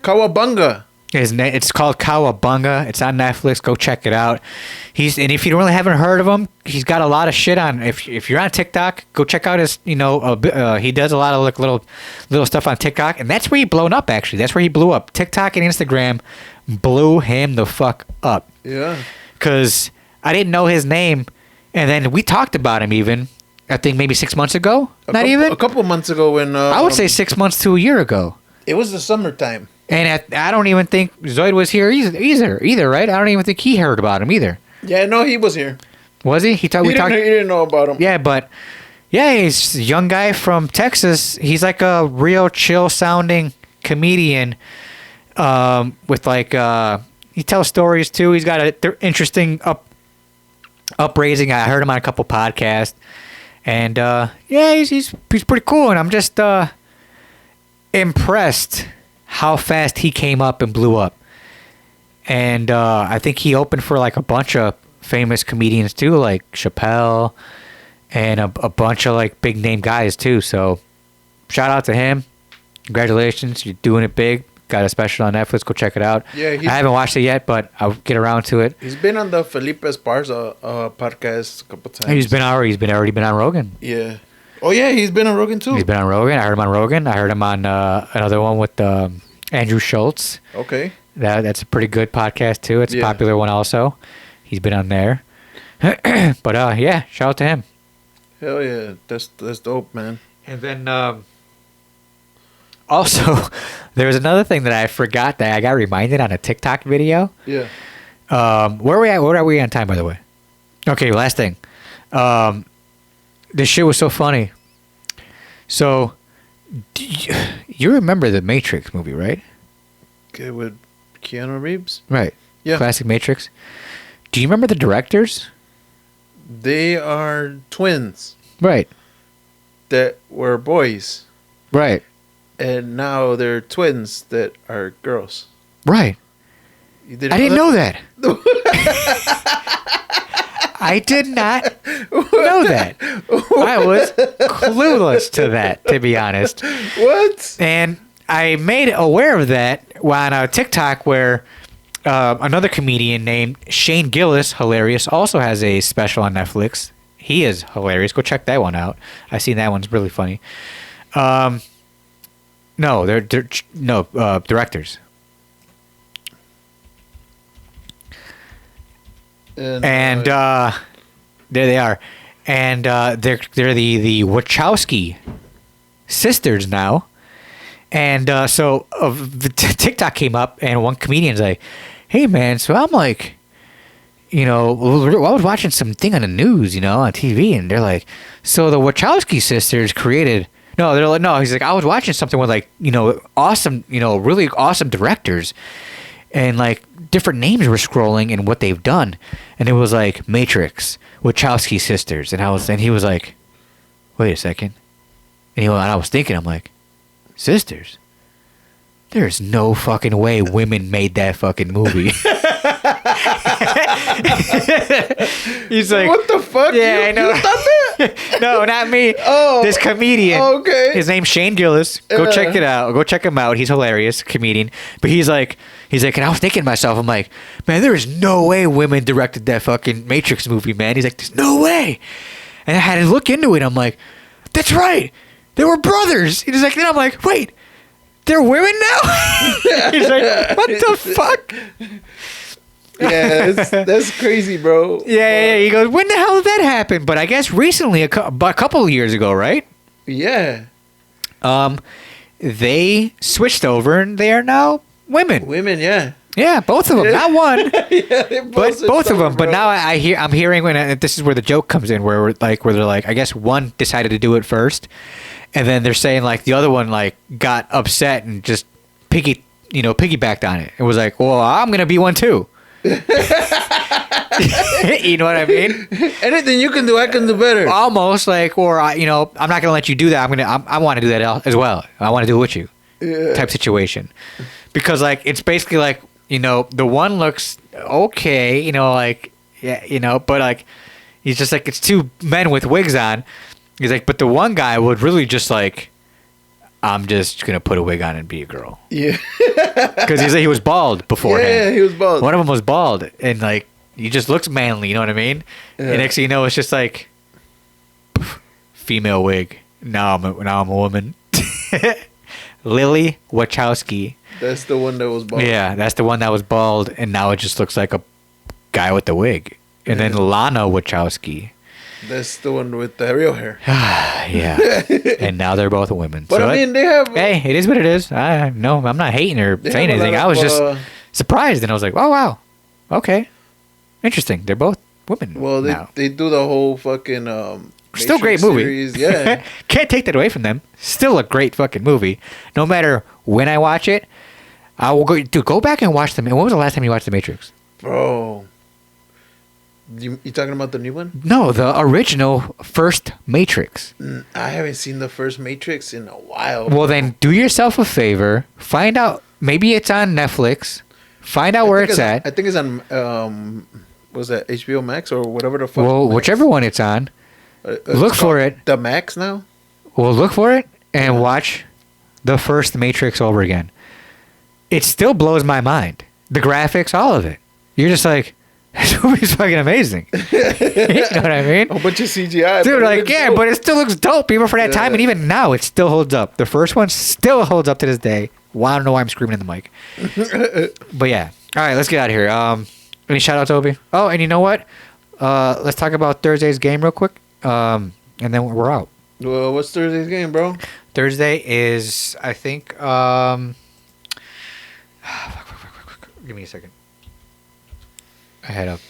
Kawabunga. It's called Kawabunga. It's on Netflix. Go check it out. And if you really haven't heard of him, he's got a lot of shit on. If you're on TikTok, go check out his. He does a lot of like little stuff on TikTok, and that's where he blown up. Actually, that's where he blew up. TikTok and Instagram blew him the fuck up. Yeah. Because I didn't know his name, and then we talked about him even. I think maybe 6 months ago. A couple months ago when I would say 6 months to a year ago. It was the summertime. And I don't even think Zoid was here either, right? I don't even think he heard about him either. Yeah, no, he was here. Was he? He didn't know about him. Yeah, but yeah, he's a young guy from Texas. He's like a real chill sounding comedian. With like he tells stories too. He's got a interesting upraising. I heard him on a couple podcasts, and yeah, he's pretty cool. And I'm just impressed how fast he came up and blew up. And I think he opened for like a bunch of famous comedians too, like Chappelle and a bunch of like big name guys too. So shout out to him. Congratulations, you're doing it big. Got a special on Netflix. Go check it out. Yeah, I haven't watched it yet, but I'll get around to it. He's been on the Felipe Esparza podcast a couple times. He's already been on Rogan. Yeah. Oh yeah, he's been on Rogan too. He's been on Rogan. I heard him on Rogan. I heard him on another one with Andrew Schultz. Okay. That's a pretty good podcast too. It's a popular one also. He's been on there. But yeah, shout out to him. Hell yeah, that's dope, man. And then also, there was another thing that I forgot that I got reminded on a TikTok video. Yeah. Where are we at? Where are we on time, by the way? Okay, last thing. This shit was so funny. So, you remember the Matrix movie, right? Okay, with Keanu Reeves? Right. Yeah. Classic Matrix. Do you remember the directors? They are twins Right. that were boys, Right. and now they're twins that are girls. Right. You I didn't know that. I did not know that. I was clueless to that, to be honest. What? And I made aware of that on a TikTok where another comedian named Shane Gillis, hilarious, also has a special on Netflix. He is hilarious. Go check that one out. I've seen that one's really funny. No, they're directors. And there they are, and they're the Wachowski sisters now, and so the TikTok came up, and one comedian's like, "Hey man, so I'm like, I was watching something on the news, on TV, and they're like, so the Wachowski sisters created." No, they're like, no. He's like, I was watching something with like, awesome, really awesome directors, and like different names were scrolling and what they've done, and it was like Matrix, Wachowski sisters, and he was like, wait a second, and I was thinking, I'm like, sisters? There's no fucking way women made that fucking movie. He's like, what the fuck? Yeah, I know. You thought that? No, not me. Oh, this comedian. Okay. His name's Shane Gillis. Go check it out. Go check him out. He's hilarious, comedian. But he's like, and I was thinking to myself, I'm like, man, there is no way women directed that fucking Matrix movie, man. He's like, there's no way. And I had to look into it. I'm like, that's right. They were brothers. He's like, then I'm like, wait, they're women now? He's like, what the fuck? Yeah, that's crazy, bro. Yeah. He goes, when the hell did that happen? But I guess recently, a couple of years ago, right? Yeah. They switched over and they are now women. Women, yeah. Yeah, both of them, not one, Yeah, but both of them. bro. But now I'm hearing this is where the joke comes in, where they're like, I guess one decided to do it first, and then they're saying like the other one like got upset and just piggybacked on it. It was like, well, I'm gonna be one too. You know what I mean? Anything you can do, I can do better. Almost like, or I'm not gonna let you do that. I want to do that as well. I want to do it with you. Yeah. Type situation, because like it's basically like the one looks okay, but like he's just like it's two men with wigs on. He's like, but the one guy would really just like, I'm just gonna put a wig on and be a girl. Yeah. Because he was bald beforehand. Yeah, he was bald. One of them was bald, and like he just looks manly. You know what I mean? Yeah. And next thing you know, it's just like female wig. Now I'm a woman. Lily Wachowski. That's the one that was bald. Yeah, that's the one that was bald, and now it just looks like a guy with the wig. And then Lana Wachowski. That's the one with the real hair. Yeah. And now they're both women. But so I mean, they have. Hey, it is what it is. No, I'm not hating or saying anything. I was just surprised, and I was like, oh wow, okay, interesting. They're both women. Well, they do the whole fucking. Still Matrix great movie. Series. Yeah. Can't take that away from them. Still a great fucking movie. No matter when I watch it, I will go back and watch them. And when was the last time you watched The Matrix? Bro. You talking about the new one? No, the original first Matrix. I haven't seen the first Matrix in a while. Well, then do yourself a favor. Find out. Maybe it's on Netflix. Find out where it's at. I think it's on, was that HBO Max or whatever the fuck? Well, whichever one it's on. Look for it. The Max now? Well, look for it and watch the first Matrix over again. It still blows my mind. The graphics, all of it. You're just like, this movie's fucking amazing. You know what I mean? A bunch of CGI. Dude, like, yeah, but it still looks dope even for that time. And even now, it still holds up. The first one still holds up to this day. Well, I don't know why I'm screaming in the mic. But yeah. All right, let's get out of here. Any shout outs, Obi? Oh, and you know what? Let's talk about Thursday's game real quick. And then we're out. Well, what's Thursday's game, bro? Thursday is, I think, give me a second. I had it.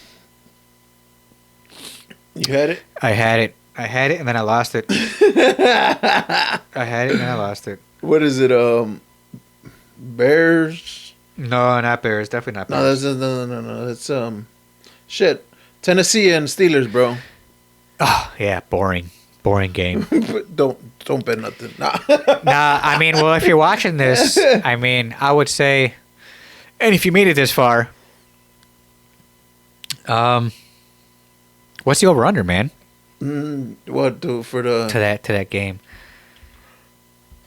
I had it, and then I lost it. I had it, and then I lost it. What is it, Bears? No, not Bears. Definitely not Bears. No, that's, no. That's, Shit. Tennessee and Steelers, bro. Oh, yeah, boring game. don't bet nothing. Nah. Nah, I mean, well, if you're watching this, I mean, I would say, and if you made it this far, what's the over under, man? What do for the to that game?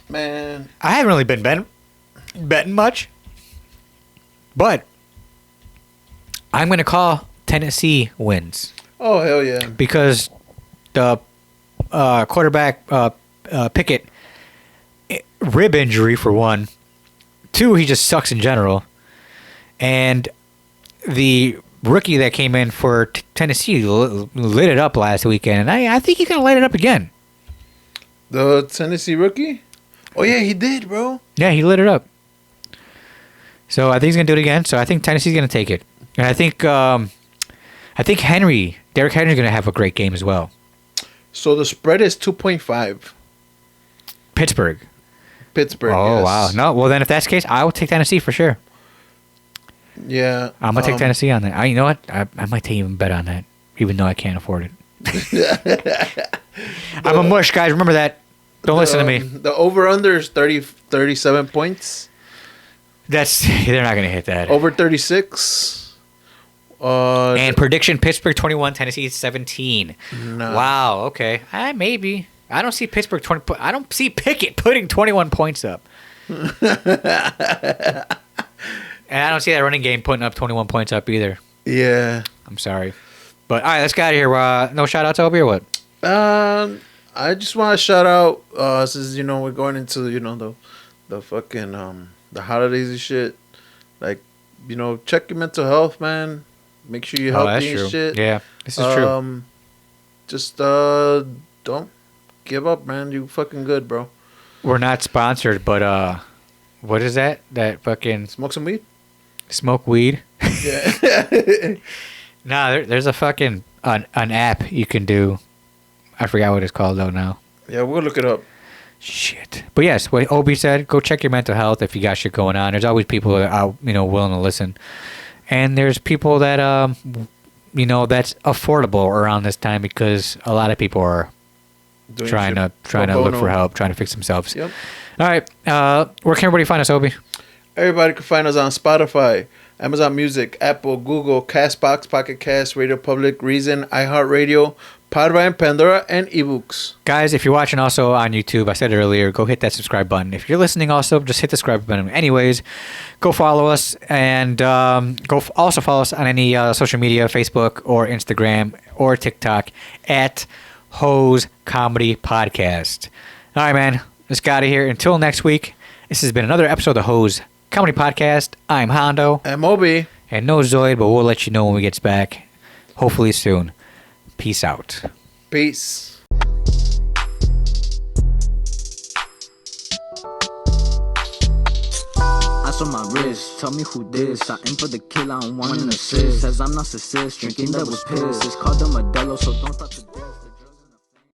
Man, I haven't really been betting much, but I'm gonna call Tennessee wins. Oh hell yeah! Because the quarterback Pickett rib injury for one, two, he just sucks in general, and the rookie that came in for Tennessee lit it up last weekend, and I think he's gonna light it up again. The Tennessee rookie? Oh yeah, he did, bro. Yeah, he lit it up. So I think he's gonna do it again. So I think Tennessee's gonna take it, and I think Derrick Henry's gonna have a great game as well. So the spread is 2.5. Pittsburgh. Oh yes. Wow. No. Well, then if that's the case, I will take Tennessee for sure. Yeah. I'm gonna take Tennessee on that. You know what? I might take even bet on that, even though I can't afford it. I'm a mush, guys. Remember that. Don't listen to me. The over-under is 37 points. They're not going to hit that. Over 36. And prediction, Pittsburgh 21, Tennessee 17. No. Wow, okay. Maybe. I don't see Pittsburgh 20. I don't see Pickett putting 21 points up. And I don't see that running game putting up 21 points up either. Yeah. I'm sorry. But, all right, let's get out of here. No shout-outs, Obi, or what? I just want to shout out, since, we're going into, the fucking, the holidays and shit. Like, check your mental health, man. Make sure you're healthy and shit. Yeah, this is true. Just, don't give up, man. You fucking good, bro. We're not sponsored, but, what is that? That fucking... Smoke some weed? Smoke weed? Yeah. Nah, there's a fucking, an app you can do. I forgot what it's called though now. Yeah, we'll look it up. Shit. But yes, what Obi said, go check your mental health if you got shit going on. There's always people that are, willing to listen. And there's people that, that's affordable around this time because a lot of people are trying to look for help, trying to fix themselves. Yep. All right. Where can everybody find us, Obi? Everybody can find us on Spotify, Amazon Music, Apple, Google, Castbox, Pocket Cast, Radio Public, Reason, iHeartRadio, Podvine, Pandora, and eBooks. Guys, if you're watching also on YouTube, I said it earlier, go hit that subscribe button. If you're listening also, just hit the subscribe button. Anyways, go follow us and also follow us on any social media, Facebook or Instagram or TikTok at Hose Comedy Podcast. All right, man. Let's get out of here. Until next week, this has been another episode of the Hose Comedy Podcast. I'm Hondo. I'm Obi. And no Zoid, but we'll let you know when we get back. Hopefully soon. Peace out. Peace. Ice on my wrist, tell me who this. I aim for the kill, I don't want an assist. Says I'm narcissist, drinking that was piss. It's called the Modelo, so don't stop to this.